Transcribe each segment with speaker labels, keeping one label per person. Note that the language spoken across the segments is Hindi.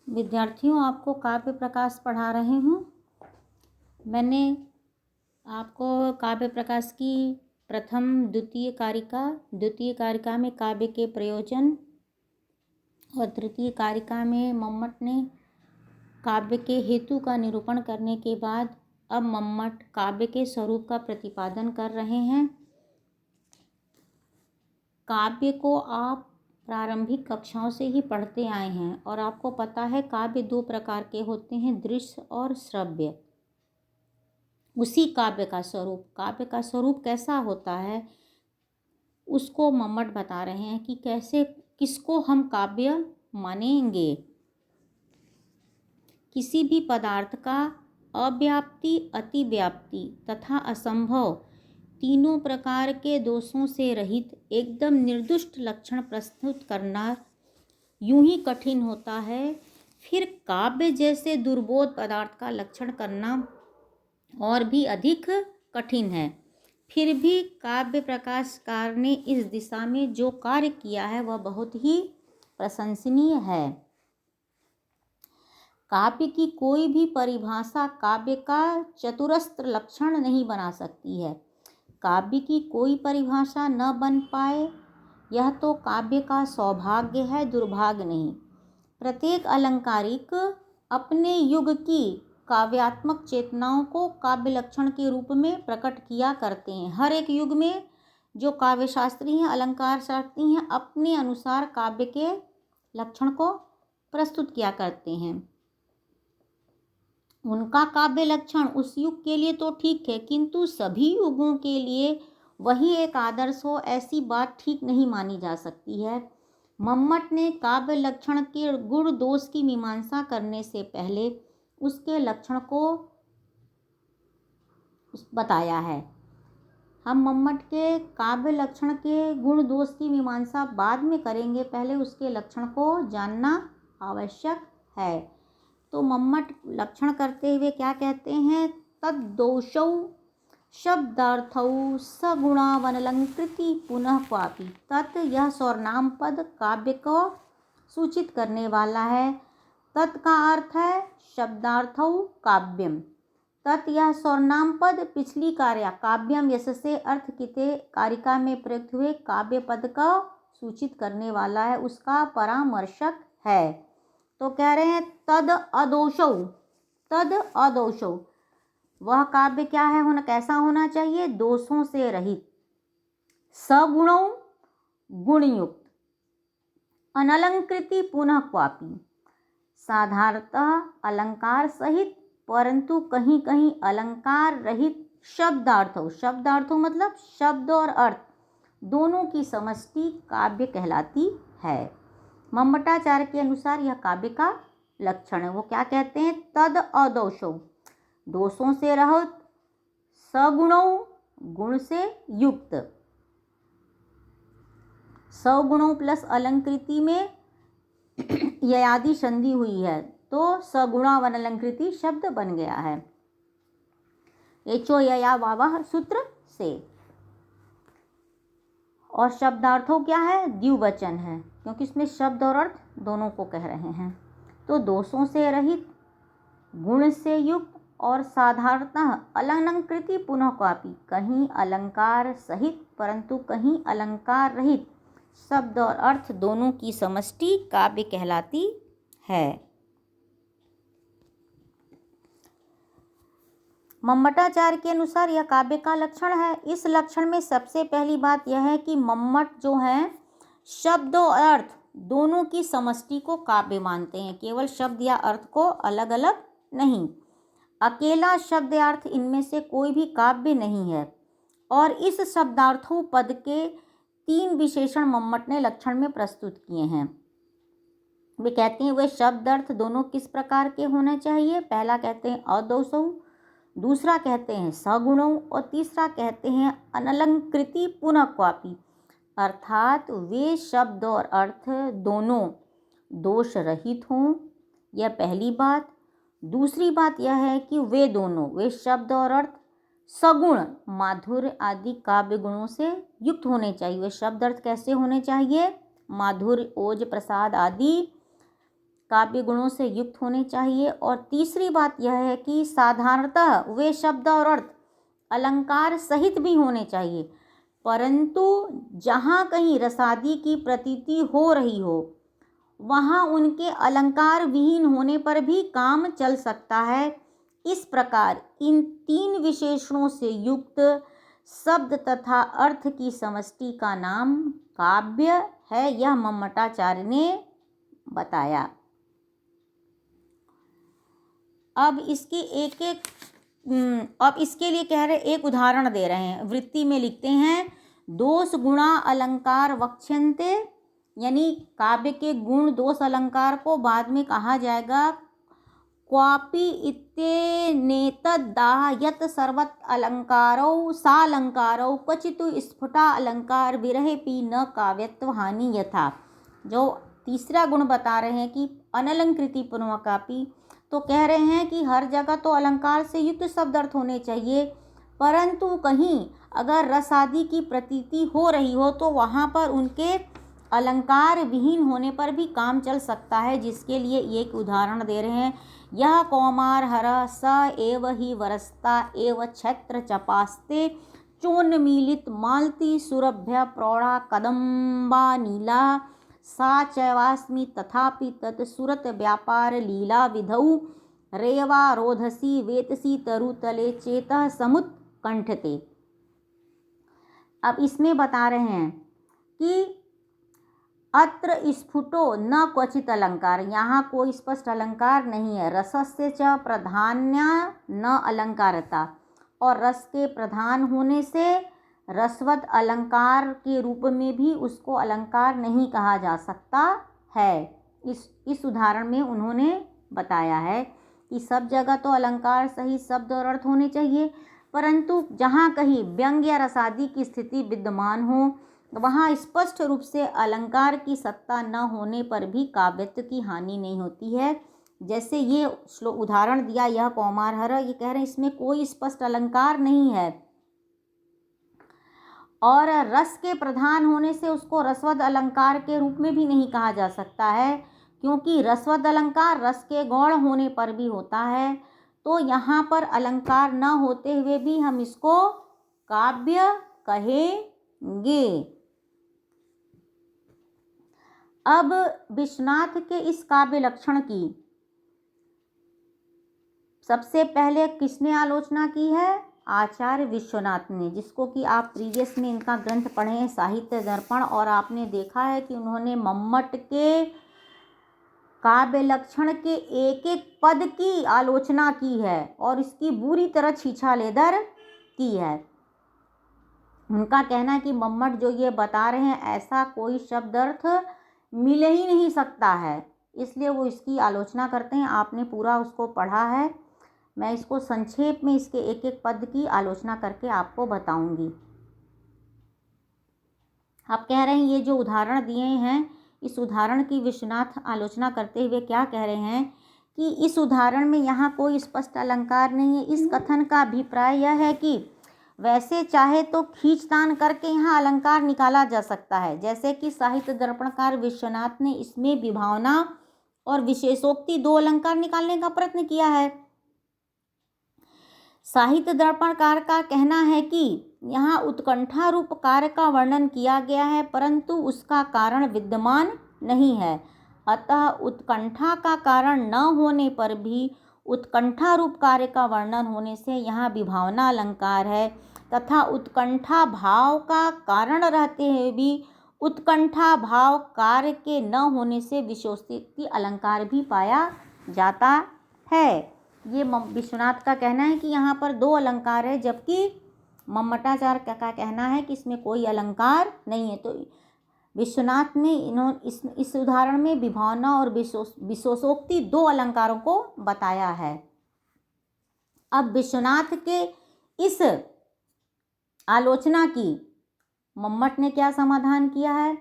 Speaker 1: विद्यार्थियों, आपको काव्य प्रकाश पढ़ा रही हूँ। मैंने आपको काव्य प्रकाश की प्रथम द्वितीय कारिका में काव्य के प्रयोजन और तृतीय कारिका में मम्मट ने काव्य के हेतु का निरूपण करने के बाद अब मम्मट काव्य के स्वरूप का प्रतिपादन कर रहे हैं। काव्य को आप प्रारंभिक कक्षाओं से ही पढ़ते आए हैं और आपको पता है काव्य दो प्रकार के होते हैं, दृश्य और श्रव्य। उसी काव्य का स्वरूप कैसा होता है उसको मम्मट बता रहे हैं कि कैसे किसको हम काव्य मानेंगे। किसी भी पदार्थ का अव्याप्ति, अतिव्याप्ति तथा असंभव तीनों प्रकार के दोषों से रहित एकदम निर्दुष्ट लक्षण प्रस्तुत करना यूं ही कठिन होता है, फिर काव्य जैसे दुर्बोध पदार्थ का लक्षण करना और भी अधिक कठिन है। फिर भी काव्य प्रकाशकार ने इस दिशा में जो कार्य किया है वह बहुत ही प्रशंसनीय है। काव्य की कोई भी परिभाषा काव्य का चतुरस्र लक्षण नहीं बना सकती है। काव्य की कोई परिभाषा न बन पाए यह तो काव्य का सौभाग्य है, दुर्भाग्य नहीं। प्रत्येक अलंकारिक अपने युग की काव्यात्मक चेतनाओं को काव्य लक्षण के रूप में प्रकट किया करते हैं। हर एक युग में जो काव्य शास्त्री हैं, अलंकार शास्त्री हैं, अपने अनुसार काव्य के लक्षण को प्रस्तुत किया करते हैं। उनका काव्य लक्षण उस युग के लिए तो ठीक है, किंतु सभी युगों के लिए वही एक आदर्श हो ऐसी बात ठीक नहीं मानी जा सकती है। मम्मट ने काव्य लक्षण के गुण दोष की मीमांसा करने से पहले उसके लक्षण को बताया है। हम मम्मट के काव्य लक्षण के गुण दोष की मीमांसा बाद में करेंगे, पहले उसके लक्षण को जानना आवश्यक है। तो मम्मट लक्षण करते हुए क्या कहते हैं? तद्दोषौ शब्दार्थौ सगुणावनलंकृति पुनः क्वापि। तत् यह सर्वनाम पद काव्य को सूचित करने वाला है। तत् का अर्थ है शब्दार्थौ काव्यम। तत् यह सर्वनाम पद पिछली कार्या काव्यम यशसे अर्थ किते कारिका में प्रयुक्त हुए काव्य पद का सूचित करने वाला है, उसका परामर्शक है। तो कह रहे हैं तद अदोषौ वह काव्य क्या है, कैसा होना चाहिए? दोषों से रहित, सगुणों गुणयुक्त, अनलंकृति पुनः क्वापि, साधारणतः अलंकार सहित परंतु कहीं कहीं अलंकार रहित, शब्दार्थों मतलब शब्द और अर्थ दोनों की समष्टि काव्य कहलाती है। मम्मटाचार्य के अनुसार यह काव्य का लक्षण है। वो क्या कहते हैं? तद अदोषौ दोषों से रहित, सगुणों गुण से युक्त। सगुणों प्लस अलंकृति में ययादि संधि हुई है तो सगुणावन अलंकृति शब्द बन गया है, एचो यया वावः सूत्र से। और शब्दार्थों क्या है? द्विवचन है, क्योंकि इसमें शब्द और अर्थ दोनों को कह रहे हैं। तो दोषों से रहित, गुण से युक्त और साधारणतः अलंकृति पुनः क्वापि, कहीं अलंकार सहित परंतु कहीं अलंकार रहित, शब्द और अर्थ दोनों की समष्टि काव्य कहलाती है। मम्मटाचार्य के अनुसार यह काव्य का लक्षण है। इस लक्षण में सबसे पहली बात यह है कि मम्मट जो है शब्द और अर्थ दोनों की समष्टि को काव्य मानते हैं, केवल शब्द या अर्थ को अलग अलग नहीं। अकेला शब्द या अर्थ इनमें से कोई भी काव्य नहीं है। और इस शब्दार्थों पद के 3 विशेषण मम्मट ने लक्षण में प्रस्तुत किए हैं। वे कहते हैं वे शब्द अर्थ दोनों किस प्रकार के होने चाहिए। पहला कहते हैं अदोषौ, दूसरा कहते हैं सगुणों और तीसरा कहते हैं अनलंकृति पुनः क्वापि, अर्थात वे शब्द और अर्थ दोनों दोष रहित हों, यह पहली बात। दूसरी बात यह है कि वे शब्द और अर्थ सगुण, माधुर्य आदि काव्य गुणों से युक्त होने चाहिए। वे शब्द अर्थ कैसे होने चाहिए? माधुर्य, ओज, प्रसाद आदि काव्य गुणों से युक्त होने चाहिए। और तीसरी बात यह है कि साधारणतः वे शब्द और अर्थ अलंकार सहित भी होने चाहिए, परंतु जहाँ कहीं रसादी की प्रतीति हो रही हो वहाँ उनके अलंकार विहीन होने पर भी काम चल सकता है। इस प्रकार इन तीन विशेषणों से युक्त शब्द तथा अर्थ की समष्टि का नाम काव्य है, यह मम्मटाचार्य ने बताया। अब इसके लिए कह रहे, एक उदाहरण दे रहे हैं, वृत्ति में लिखते हैं, दोष गुणा अलंकार वक्ष्यन्ते, यानी काव्य के गुण दोष अलंकार को बाद में कहा जाएगा। क्वापि इत्येनेतद्दाहयत् सर्वत अलंकारौ सालंकारौ क्वचित् स्फुटा अलंकार विरहेपि न काव्यत्व हानि यथा। जो तीसरा गुण बता रहे हैं कि अनलंकृति पुनःकापि, तो कह रहे हैं कि हर जगह तो अलंकार से युक्त शब्द अर्थ होने चाहिए, परंतु कहीं अगर रस आदि की प्रतीति हो रही हो तो वहाँ पर उनके अलंकार विहीन होने पर भी काम चल सकता है, जिसके लिए एक उदाहरण दे रहे हैं। यह कौमार हर स एव ही वरस्ता एव क्षेत्र चपास्ते चोन्मीलित मालती सुरभ्य प्रौढ़ा कदम्बा नीला सा चैवास्मि तथापि तत् सुरत व्यापार लीला विधौ रेवा रोधसी वेतसी तरुतले चेतः समुत्कंठते। अब इसमें बता रहे हैं कि अत्र स्फुटो न क्वचित अलंकार, यहाँ कोई स्पष्ट अलंकार नहीं है। रसस्य च प्रधान्या न अलंकारता, और रस के प्रधान होने से रसवत अलंकार के रूप में भी उसको अलंकार नहीं कहा जा सकता है। इस उदाहरण में उन्होंने बताया है कि सब जगह तो अलंकार सहित शब्द और अर्थ होने चाहिए, परंतु जहाँ कहीं व्यंग्य या रसादि की स्थिति विद्यमान हो वहाँ स्पष्ट रूप से अलंकार की सत्ता न होने पर भी काव्यत्व की हानि नहीं होती है। जैसे ये उदाहरण दिया, यह कौमार हर, ये कह रहे हैं इसमें कोई स्पष्ट अलंकार नहीं है, और रस के प्रधान होने से उसको रसवद अलंकार के रूप में भी नहीं कहा जा सकता है, क्योंकि रसवद अलंकार रस के गौण होने पर भी होता है। तो यहाँ पर अलंकार न होते हुए भी हम इसको काव्य कहेंगे। अब विश्वनाथ के इस काव्य लक्षण की सबसे पहले किसने आलोचना की है? आचार्य विश्वनाथ ने, जिसको कि आप प्रीवियस में इनका ग्रंथ पढ़े हैं साहित्य दर्पण, और आपने देखा है कि उन्होंने मम्मट के काव्य लक्षण के एक एक पद की आलोचना की है और इसकी बुरी तरह छीछालेदर की है। उनका कहना है कि मम्मट जो ये बता रहे हैं ऐसा कोई शब्द अर्थ मिल ही नहीं सकता है, इसलिए वो इसकी आलोचना करते हैं। आपने पूरा उसको पढ़ा है, मैं इसको संक्षेप में इसके एक एक पद की आलोचना करके आपको बताऊंगी। आप कह रहे हैं ये जो उदाहरण दिए हैं, इस उदाहरण की विश्वनाथ आलोचना करते हुए क्या कह रहे हैं कि इस उदाहरण में यहाँ कोई स्पष्ट अलंकार नहीं है। इस कथन का अभिप्राय यह है कि वैसे चाहे तो खींचतान करके यहाँ अलंकार निकाला जा सकता है, जैसे कि साहित्य दर्पणकार विश्वनाथ ने इसमें विभावना और विशेषोक्ति दो अलंकार निकालने का प्रयत्न किया है। साहित्य दर्पणकार का कहना है कि यहाँ उत्कंठा रूप कार्य का वर्णन किया गया है, परंतु उसका कारण विद्यमान नहीं है। अतः उत्कंठा का कारण न होने पर भी उत्कंठा रूप कार्य का वर्णन होने से यहाँ विभावना अलंकार है, तथा उत्कंठा भाव का कारण रहते हुए भी उत्कंठा भाव कार्य के न होने से विशेषोक्ति अलंकार भी पाया जाता है। ये विश्वनाथ का कहना है कि यहाँ पर दो अलंकार है, जबकि मम्मटाचार्य का कहना है कि इसमें कोई अलंकार नहीं है। तो विश्वनाथ ने इस उदाहरण में विभावना और विशेषोक्ति दो अलंकारों को बताया है। अब विश्वनाथ के इस आलोचना की मम्मट ने क्या समाधान किया है?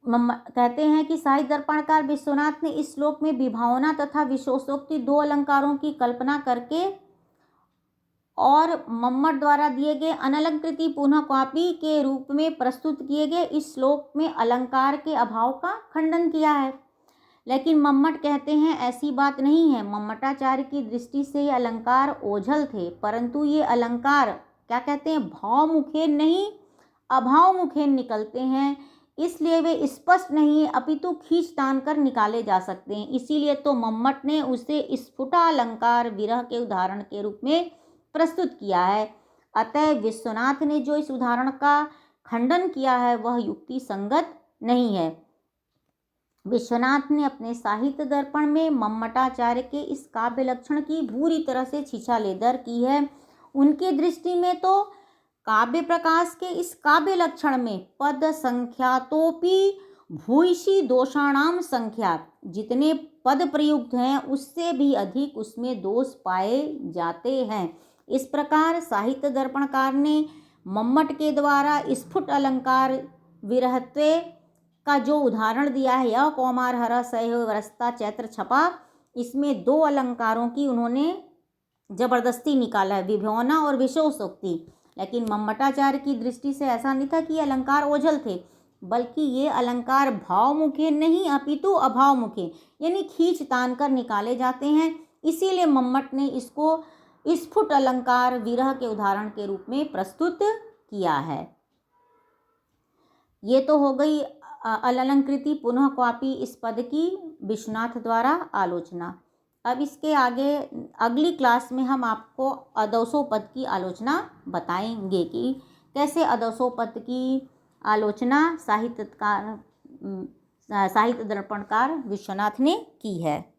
Speaker 1: कहते हैं कि साहित्य दर्पणकार विश्वनाथ ने इस श्लोक में विभावना तथा विशेषोक्ति दो अलंकारों की कल्पना करके और मम्मट द्वारा दिए गए अनलंकृति पुनः कॉपी के रूप में प्रस्तुत किए गए इस श्लोक में अलंकार के अभाव का खंडन किया है। लेकिन मम्मट कहते हैं ऐसी बात नहीं है। मम्मटाचार्य की दृष्टि से ये अलंकार ओझल थे, परंतु ये अलंकार क्या कहते हैं, भावमुखे नहीं अभावमुखे निकलते हैं, इसलिए वे स्पष्ट नहीं है अपितु खींच तान कर निकाले जा सकते हैं। इसीलिए तो मम्मट ने उसे स्फुटालंकार विरह के उदाहरण के रूप में प्रस्तुत किया है। अतः विश्वनाथ ने जो इस उदाहरण का खंडन किया है वह युक्ति संगत नहीं है। विश्वनाथ ने अपने साहित्य दर्पण में मम्मटाचार्य के इस काव्य लक्षण की बुरी तरह से छीछालेदर की है। उनकी दृष्टि में तो काव्य प्रकाश के इस काव्य लक्षण में पद संख्या तोपि भूयसी दोषाणाम संख्या, जितने पद प्रयुक्त हैं उससे भी अधिक उसमें दोष पाए जाते हैं। इस प्रकार साहित्य दर्पणकार ने मम्मट के द्वारा स्फुट अलंकार विरहत्वे का जो उदाहरण दिया है, यह कौमार हर सह वरस्ता चैत्र छपा, इसमें दो अलंकारों की उन्होंने जबरदस्ती निकाला है, विभोना और विशोषोक्ति। लेकिन मम्मटाचार्य की दृष्टि से ऐसा नहीं था कि ये अलंकार ओझल थे, बल्कि ये अलंकार भावमुखे नहीं अपितु अभावमुखे यानी खींच तान कर निकाले जाते हैं। इसीलिए मम्मट ने इसको स्फुट अलंकार विरह के उदाहरण के रूप में प्रस्तुत किया है। ये तो हो गई अलंकृति पुनः कॉपी इस पद की विश्वनाथ द्वारा आलोचना। अब इसके आगे अगली क्लास में हम आपको अदौसो पद की आलोचना बताएंगे कि कैसे अदौसो पद की आलोचना साहित्य दर्पणकार विश्वनाथ ने की है।